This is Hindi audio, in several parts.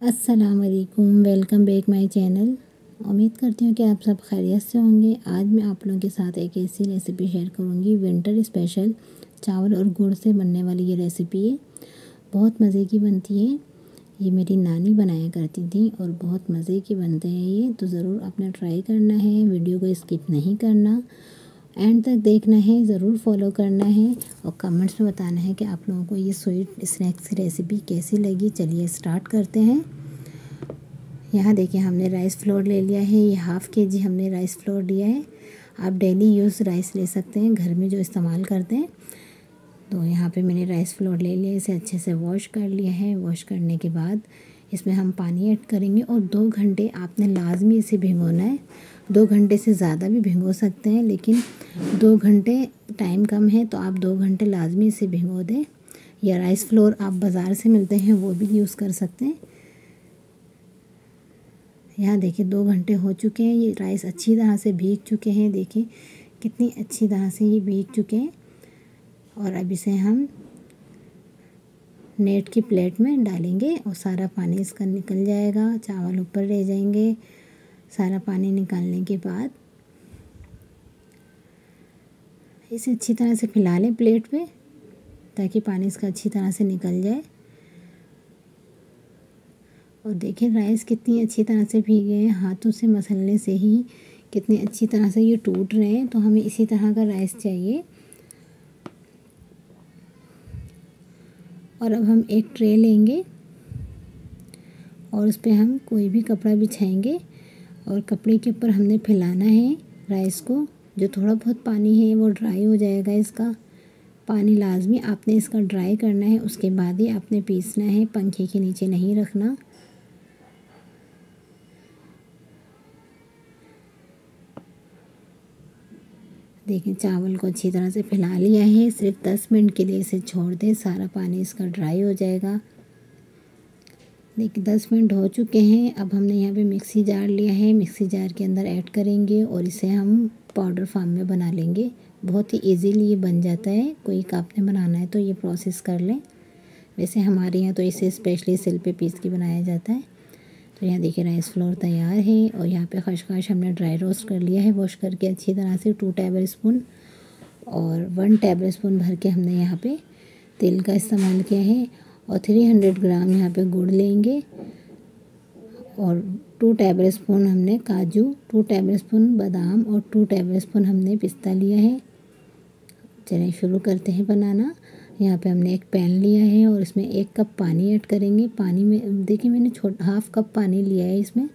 अस्सलाम वालेकुम, वेलकम बैक माय चैनल। उम्मीद करती हूँ कि आप सब खैरियत से होंगे। आज मैं आप लोगों के साथ एक ऐसी रेसिपी शेयर करूँगी, विंटर स्पेशल चावल और गुड़ से बनने वाली ये रेसिपी है। बहुत मज़े की बनती है। ये मेरी नानी बनाया करती थी और बहुत मज़े की बनते हैं ये, तो ज़रूर आपने ट्राई करना है। वीडियो को स्किप नहीं करना, एंड तक देखना है, ज़रूर फॉलो करना है और कमेंट्स में बताना है कि आप लोगों को ये स्वीट स्नैक्स की रेसिपी कैसी लगी। चलिए स्टार्ट करते हैं। यहाँ देखिए हमने राइस फ्लोर ले लिया है। ये हाफ़ केजी हमने राइस फ्लोर लिया है। आप डेली यूज़ राइस ले सकते हैं, घर में जो इस्तेमाल करते हैं। तो यहाँ पे मैंने राइस फ्लोर ले लिया, इसे अच्छे से वॉश कर लिया है। वॉश करने के बाद इसमें हम पानी ऐड करेंगे और 2 घंटे आपने लाजमी इसे भिगोना है। 2 घंटे से ज़्यादा भी भिगो सकते हैं, लेकिन 2 घंटे टाइम कम है तो आप 2 घंटे लाजमी इसे भिगो दें। या राइस फ्लोर आप बाज़ार से मिलते हैं वो भी यूज़ कर सकते हैं। यहाँ देखिए 2 घंटे हो चुके हैं। ये राइस अच्छी तरह से भीग चुके हैं। देखिए कितनी अच्छी तरह से ये भीग चुके हैं। और अब इसे हम नेट की प्लेट में डालेंगे और सारा पानी इसका निकल जाएगा। चावल ऊपर रह जाएंगे। सारा पानी निकालने के बाद इसे अच्छी तरह से फैला लें प्लेट पे, ताकि पानी इसका अच्छी तरह से निकल जाए। और देखिए राइस कितनी अच्छी तरह से भीगे हैं। हाथों से मसलने से ही कितनी अच्छी तरह से ये टूट रहे हैं। तो हमें इसी तरह का राइस चाहिए। और अब हम एक ट्रे लेंगे और उस पर हम कोई भी कपड़ा बिछाएंगे और कपड़े के ऊपर हमने फैलाना है राइस को। जो थोड़ा बहुत पानी है वो ड्राई हो जाएगा। इसका पानी लाजमी आपने इसका ड्राई करना है, उसके बाद ही आपने पीसना है, पंखे के नीचे नहीं रखना। देखिए चावल को अच्छी तरह से फैला लिया है। सिर्फ 10 मिनट के लिए इसे छोड़ दें, सारा पानी इसका ड्राई हो जाएगा। देखिए 10 मिनट हो चुके हैं। अब हमने यहाँ पे मिक्सी जार लिया है। मिक्सी जार के अंदर ऐड करेंगे और इसे हम पाउडर फॉर्म में बना लेंगे। बहुत ही इजीली ये बन जाता है। कोई का आपने बनाना है तो ये प्रोसेस कर लें। वैसे हमारे यहाँ तो इसे स्पेशली सिल पे पीस के बनाया जाता है। तो यहाँ देखिए राइस फ्लोर तैयार है। और यहाँ पे खशखश हमने ड्राई रोस्ट कर लिया है, वॉश करके अच्छी तरह से। 2 टेबल स्पून और 1 टेबल स्पून भर के हमने यहाँ पे तेल का इस्तेमाल किया है। और 300 ग्राम यहाँ पे गुड़ लेंगे और 2 टेबल स्पून हमने काजू, 2 टेबल स्पून बादाम और 2 टेबल स्पून हमने पिस्ता लिया है। चलिए शुरू करते हैं बनाना। यहाँ पे हमने एक पैन लिया है और इसमें 1 कप पानी ऐड करेंगे। पानी में देखिए मैंने हाफ़ कप पानी लिया है इसमें,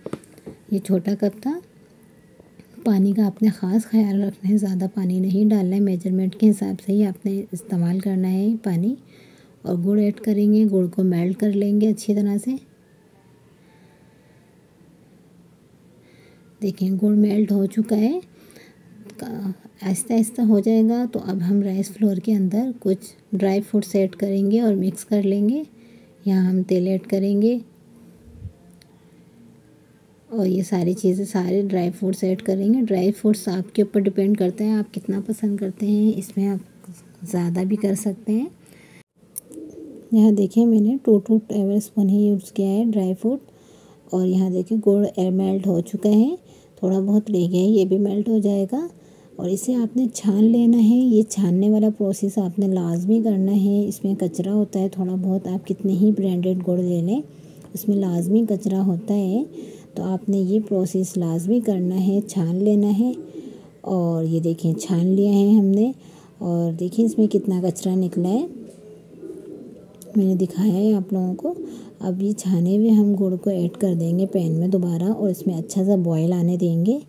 ये छोटा कप था। पानी का आपने ख़ास ख्याल रखना है, ज़्यादा पानी नहीं डालना है। मेजरमेंट के हिसाब से ही आपने इस्तेमाल करना है पानी। और गुड़ ऐड करेंगे, गुड़ को मेल्ट कर लेंगे अच्छी तरह से। देखिए गुड़ मेल्ट हो चुका है, आहिस्ता आहिस्ता हो जाएगा। तो अब हम राइस फ्लोर के अंदर कुछ ड्राई फ्रूट्स ऐड करेंगे और मिक्स कर लेंगे। यहाँ हम तेल ऐड करेंगे और ये सारी चीज़ें, सारे ड्राई फ्रूट्स ऐड करेंगे। ड्राई फ्रूट्स आपके ऊपर डिपेंड करता है आप कितना पसंद करते हैं। इसमें आप ज़्यादा भी कर सकते हैं। यहाँ देखिए मैंने 2 टेबल स्पून ही यूज़ किया है ड्राई फ्रूट। और यहाँ देखिए गुड़ मेल्ट हो चुका है, थोड़ा बहुत रह गया है, ये भी मेल्ट हो जाएगा। और इसे आपने छान लेना है। ये छानने वाला प्रोसेस आपने लाजमी करना है। इसमें कचरा होता है थोड़ा बहुत, आप कितने ही ब्रांडेड गुड़ ले लें उसमें लाजमी कचरा होता है। तो आपने ये प्रोसेस लाजमी करना है, छान लेना है। और ये देखिए छान लिया है हमने। और देखिए इसमें कितना कचरा निकला है, मैंने दिखाया है आप लोगों को। अब ये छाने हुए हम गुड़ को ऐड कर देंगे पैन में दोबारा और इसमें अच्छा सा बॉयल आने देंगे।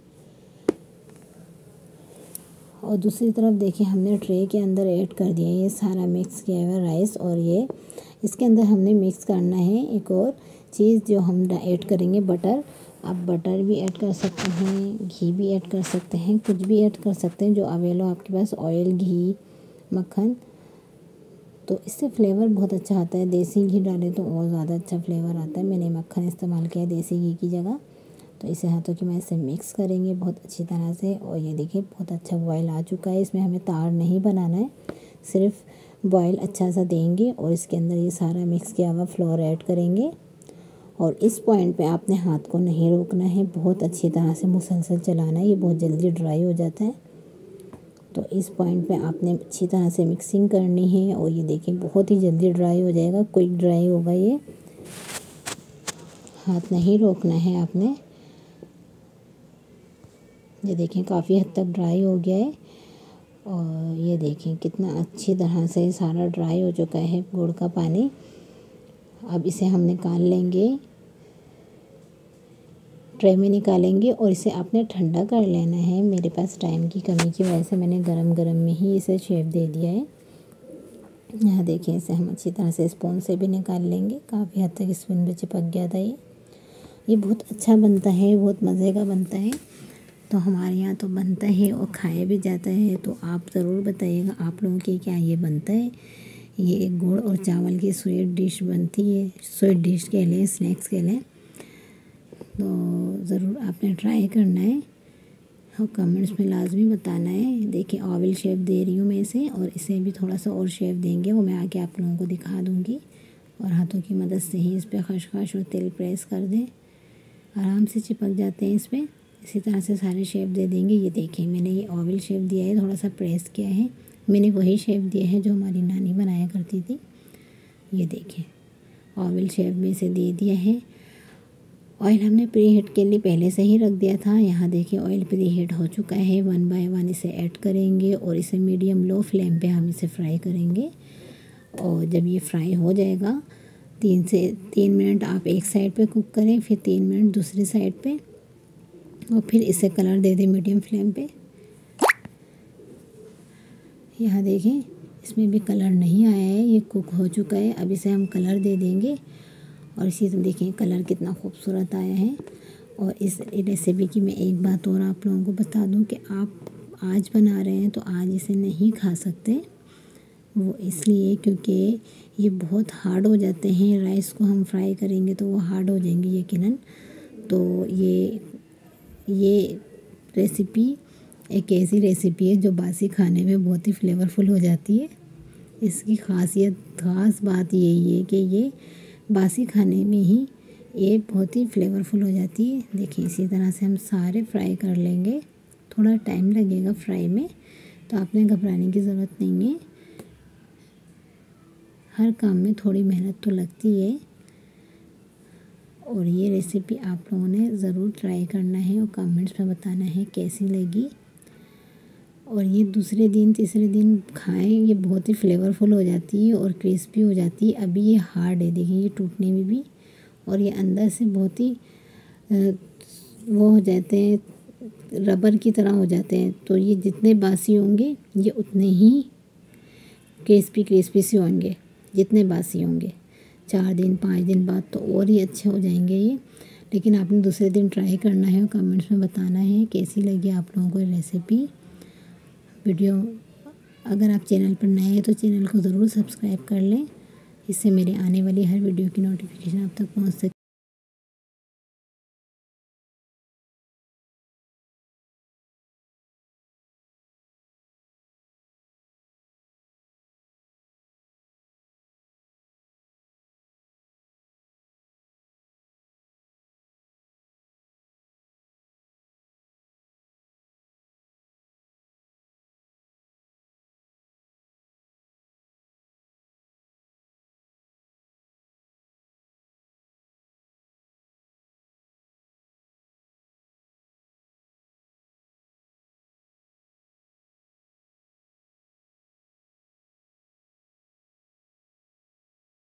और दूसरी तरफ देखिए हमने ट्रे के अंदर ऐड कर दिया ये सारा मिक्स किया हुआ राइस। और ये इसके अंदर हमने मिक्स करना है एक और चीज़ जो हम ऐड करेंगे, बटर। आप बटर भी ऐड कर सकते हैं, घी भी ऐड कर सकते हैं, कुछ भी ऐड कर सकते हैं जो अवेलेबल हो आपके पास, ऑयल, घी, मक्खन। तो इससे फ्लेवर बहुत अच्छा आता है। देसी घी डालें तो और ज़्यादा अच्छा फ्लेवर आता है। मैंने मक्खन इस्तेमाल किया है देसी घी की जगह। तो इसे हाथों की मदद से मिक्स करेंगे बहुत अच्छी तरह से। और ये देखिए बहुत अच्छा बॉयल आ चुका है। इसमें हमें तार नहीं बनाना है, सिर्फ बॉयल अच्छा सा देंगे। और इसके अंदर ये सारा मिक्स किया हुआ फ्लोर ऐड करेंगे और इस पॉइंट पे आपने हाथ को नहीं रोकना है, बहुत अच्छी तरह से मुसलसल चलाना है, ये बहुत जल्दी ड्राई हो जाता है। तो इस पॉइंट पे आपने अच्छी तरह से मिक्सिंग करनी है और ये देखिए बहुत ही जल्दी ड्राई हो जाएगा, क्विक ड्राई होगा ये। हाथ नहीं रोकना है आपने। ये देखें काफ़ी हद तक ड्राई हो गया है और ये देखें कितना अच्छी तरह से सारा ड्राई हो चुका है गुड़ का पानी। अब इसे हम निकाल लेंगे, ट्रे में निकालेंगे और इसे आपने ठंडा कर लेना है। मेरे पास टाइम की कमी की वजह से मैंने गरम गरम में ही इसे शेप दे दिया है। यहाँ देखिए इसे हम अच्छी तरह से स्पून से भी निकाल लेंगे, काफ़ी हद तक स्पून पे चिपक गया था ये बहुत अच्छा बनता है, बहुत मज़े का बनता है। तो हमारे यहाँ तो बनता है और खाया भी जाता है। तो आप ज़रूर बताइएगा आप लोगों के क्या ये बनता है। ये एक गुड़ और चावल की स्वीट डिश बनती है, स्वीट डिश कह लें, स्नैक्स कह लें। तो ज़रूर आपने ट्राई करना है और कमेंट्स में लाजमी बताना है। देखिए ओवल शेप दे रही हूँ मैं इसे, और इसे भी थोड़ा सा और शेप देंगे, वो मैं आके आप लोगों को दिखा दूँगी। और हाथों की मदद से ही इस पर खसखस और तेल प्रेस कर दें, आराम से चिपक जाते हैं इस पर। इसी तरह से सारे शेप दे देंगे। ये देखिए मैंने ये ओवल शेप दिया है, थोड़ा सा प्रेस किया है, मैंने वही शेप दिया है जो हमारी नानी बनाया करती थी। ये देखिए ओवल शेप में इसे दे दिया है। ऑयल हमने प्री हीट के लिए पहले से ही रख दिया था। यहाँ देखिए ऑयल प्री हीट हो चुका है। 1 बाय 1 इसे ऐड करेंगे और इसे मीडियम लो फ्लेम पे हम इसे फ्राई करेंगे। और जब ये फ्राई हो जाएगा 3 से 3 मिनट आप एक साइड पे कुक करें, फिर 3 मिनट दूसरी साइड पे, और फिर इसे कलर दे दें मीडियम फ्लेम पे। यहाँ देखें इसमें भी कलर नहीं आया है, ये कुक हो चुका है। अब इसे हम कलर दे देंगे और इसी तरह देखें कलर कितना खूबसूरत आया है। और इस रेसिपी की मैं एक बात और आप लोगों को बता दूं कि आप आज बना रहे हैं तो आज इसे नहीं खा सकते, वो इसलिए क्योंकि ये बहुत हार्ड हो जाते हैं। राइस को हम फ्राई करेंगे तो वो हार्ड हो जाएंगे यकीनन। तो ये रेसिपी एक ऐसी रेसिपी है जो बासी खाने में बहुत ही फ्लेवरफुल हो जाती है। इसकी ख़ास बात यही है कि ये बासी खाने में ही ये बहुत ही फ्लेवरफुल हो जाती है। देखिए इसी तरह से हम सारे फ्राई कर लेंगे, थोड़ा टाइम लगेगा फ्राई में, तो आपने घबराने की ज़रूरत नहीं है। हर काम में थोड़ी मेहनत तो लगती है। और ये रेसिपी आप लोगों ने ज़रूर ट्राई करना है और कमेंट्स में बताना है कैसी लगी। और ये दूसरे दिन तीसरे दिन खाएं, ये बहुत ही फ्लेवरफुल हो जाती है और क्रिस्पी हो जाती है। अभी ये हार्ड है, देखिए ये टूटने में भी, और ये अंदर से बहुत ही वो हो जाते हैं, रबर की तरह हो जाते हैं। तो ये जितने बासी होंगे ये उतने ही क्रिस्पी से होंगे, जितने बासी होंगे। 4 दिन 5 दिन बाद तो और ही अच्छे हो जाएंगे ये। लेकिन आपने दूसरे दिन ट्राई करना है और कमेंट्स में बताना है कैसी लगी आप लोगों को रेसिपी। वीडियो अगर आप चैनल पर नए हैं तो चैनल को ज़रूर सब्सक्राइब कर लें, इससे मेरे आने वाली हर वीडियो की नोटिफिकेशन आप तक पहुंच सके।